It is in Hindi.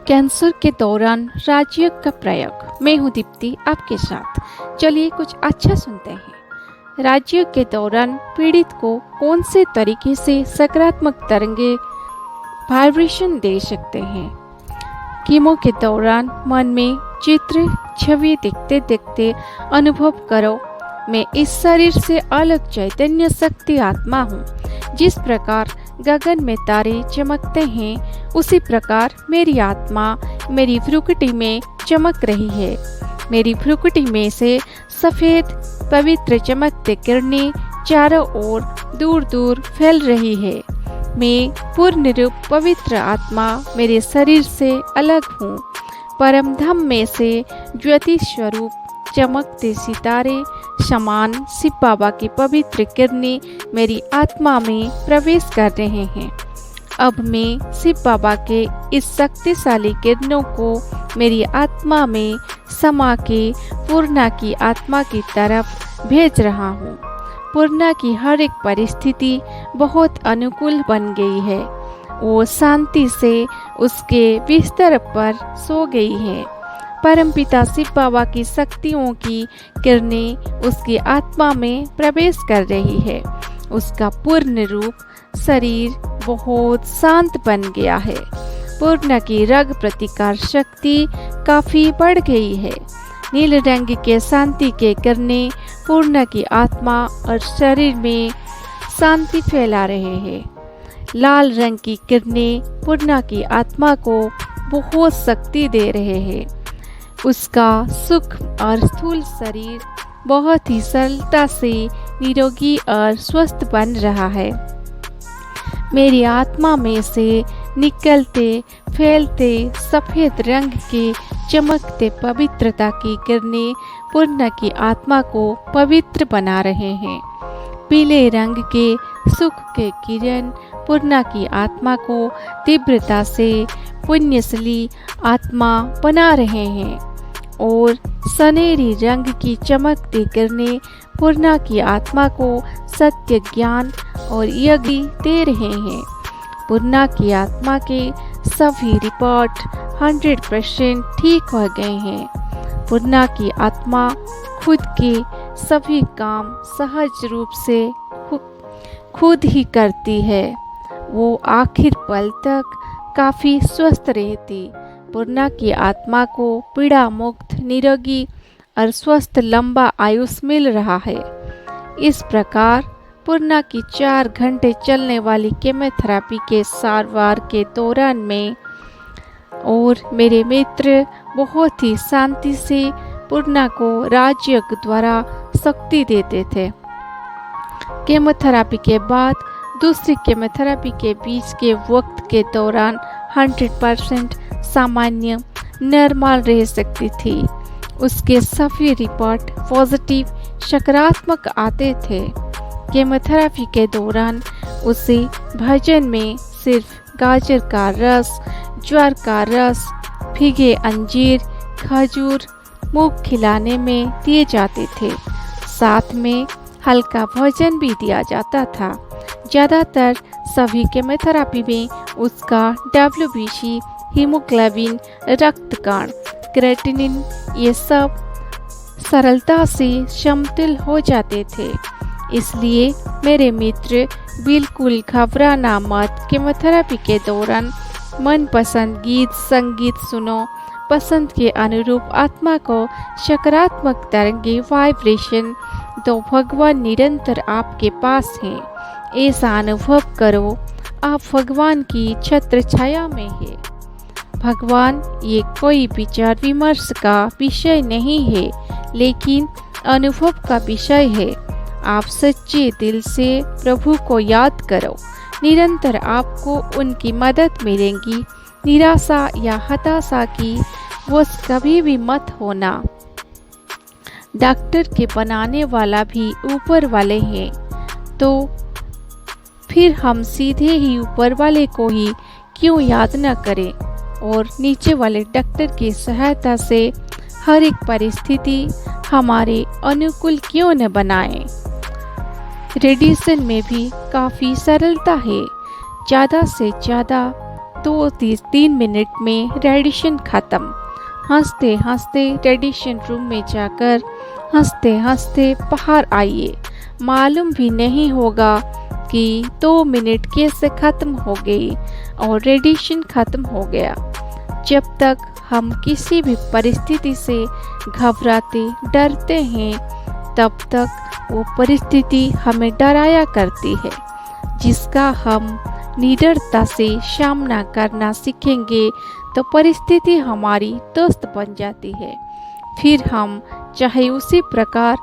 कैंसर के दौरान राजयोग का प्रयोग। मैं हूँ दीप्ति आपके साथ। चलिए कुछ अच्छा सुनते हैं। राजयोग के दौरान पीड़ित को कौन से तरीके से सकारात्मक तरंगे वाइब्रेशन दे सकते हैं। कीमो के दौरान मन में चित्र छवि देखते देखते अनुभव करो, मैं इस शरीर से अलग चैतन्य शक्ति आत्मा हूँ। जिस प्रकार गगन में तारे चमकते हैं, उसी प्रकार मेरी आत्मा मेरी भ्रुकुटी में चमक रही है। मेरी भ्रुकुटी में से सफ़ेद पवित्र चमकते किरणें चारों ओर दूर दूर फैल रही है। मैं पूर्ण रूप पवित्र आत्मा मेरे शरीर से अलग हूँ। परम धाम में से ज्योति स्वरूप चमकते सितारे समान शिव बाबा की पवित्र किरणें मेरी आत्मा में प्रवेश कर रहे हैं। अब मैं शिव बाबा के इस शक्तिशाली किरणों को मेरी आत्मा में समा के पूर्णा की आत्मा की तरफ भेज रहा हूँ। पूर्णा की हर एक परिस्थिति बहुत अनुकूल बन गई है। वो शांति से उसके बिस्तर पर सो गई है। परमपिता शिव बाबा की शक्तियों की किरणें उसकी आत्मा में प्रवेश कर रही है। उसका पूर्ण रूप शरीर बहुत शांत बन गया है। पूर्ण की रोग प्रतिकार शक्ति काफी बढ़ गई है। नील रंग के शांति के किरणें पूर्ण की आत्मा और शरीर में शांति फैला रहे हैं। लाल रंग की किरणें पूर्ण की आत्मा को बहुत शक्ति दे रहे हैं। उसका सूक्ष्म और स्थूल शरीर बहुत ही सरलता से निरोगी और स्वस्थ बन रहा है। मेरी आत्मा में से निकलते फैलते सफ़ेद रंग के चमकते पवित्रता की किरणें पूर्ण की आत्मा को पवित्र बना रहे हैं। पीले रंग के सुख के किरण पूर्ण की आत्मा को तीव्रता से पुण्यशली आत्मा बना रहे हैं और सनेरी रंग की चमकती किरणें पूर्णा की आत्मा को सत्य ज्ञान और यज्ञ दे रहे हैं। पूर्णा की आत्मा के सभी रिपोर्ट 100% ठीक हो गए हैं। पूर्णा की आत्मा खुद के सभी काम सहज रूप से खुद ही करती है। वो आखिर पल तक काफ़ी स्वस्थ रहती। पूर्णा की आत्मा को पीड़ा मुक्त निरोगी और स्वस्थ लंबा आयुष मिल रहा है। इस प्रकार पूर्णा की 4 घंटे चलने वाली केमोथेरेपी के सारवार के दौरान में और मेरे मित्र बहुत ही शांति से पूर्णा को राजयोग द्वारा शक्ति देते थे। केमोथेरेपी के बाद दूसरी केमोथेरेपी के बीच के वक्त के दौरान 100% सामान्य नॉर्मल रह सकती थी। उसके सभी रिपोर्ट पॉजिटिव सकारात्मक आते थे। केमोथेरेपी के दौरान उसे भोजन में सिर्फ गाजर का रस, ज्वार का रस, भीगे अंजीर, खजूर, मूंग खिलाने में दिए जाते थे। साथ में हल्का भोजन भी दिया जाता था। ज़्यादातर सभी केमोथेरेपी में उसका WBC, हीमोग्लोबिन, रक्तकण, क्रेटिनिन ये सब सरलता से समतुल हो जाते थे। इसलिए मेरे मित्र बिल्कुल घबराना मत। केमोथेरेपी के दौरान मनपसंद गीत संगीत सुनो। पसंद के अनुरूप आत्मा को सकारात्मक तरंगे वाइब्रेशन दो। भगवान निरंतर आपके पास हैं। ऐसा अनुभव करो आप भगवान की छत्र छाया में है। भगवान ये कोई विचार विमर्श का विषय नहीं है, लेकिन अनुभव का विषय है। आप सच्चे दिल से प्रभु को याद करो। निरंतर आपको उनकी मदद मिलेगी। निराशा या हताशा की वश कभी भी मत होना। डॉक्टर के बनाने वाला भी ऊपर वाले हैं, तो फिर हम सीधे ही ऊपर वाले को ही क्यों याद न करें और नीचे वाले डॉक्टर की सहायता से हर एक परिस्थिति हमारे अनुकूल क्यों न बनाएं। रेडिएशन में भी काफ़ी सरलता है। ज़्यादा से ज़्यादा 2-3 मिनट में रेडिएशन खत्म। हंसते हंसते रेडिएशन रूम में जाकर हंसते हंसते बाहर आइए। मालूम भी नहीं होगा कि 2 मिनट कैसे खत्म हो गई और रेडिएशन खत्म हो गया। जब तक हम किसी भी परिस्थिति से घबराते डरते हैं, तब तक वो परिस्थिति हमें डराया करती है। जिसका हम निडरता से सामना करना सीखेंगे तो परिस्थिति हमारी दोस्त बन जाती है। फिर हम चाहे उसी प्रकार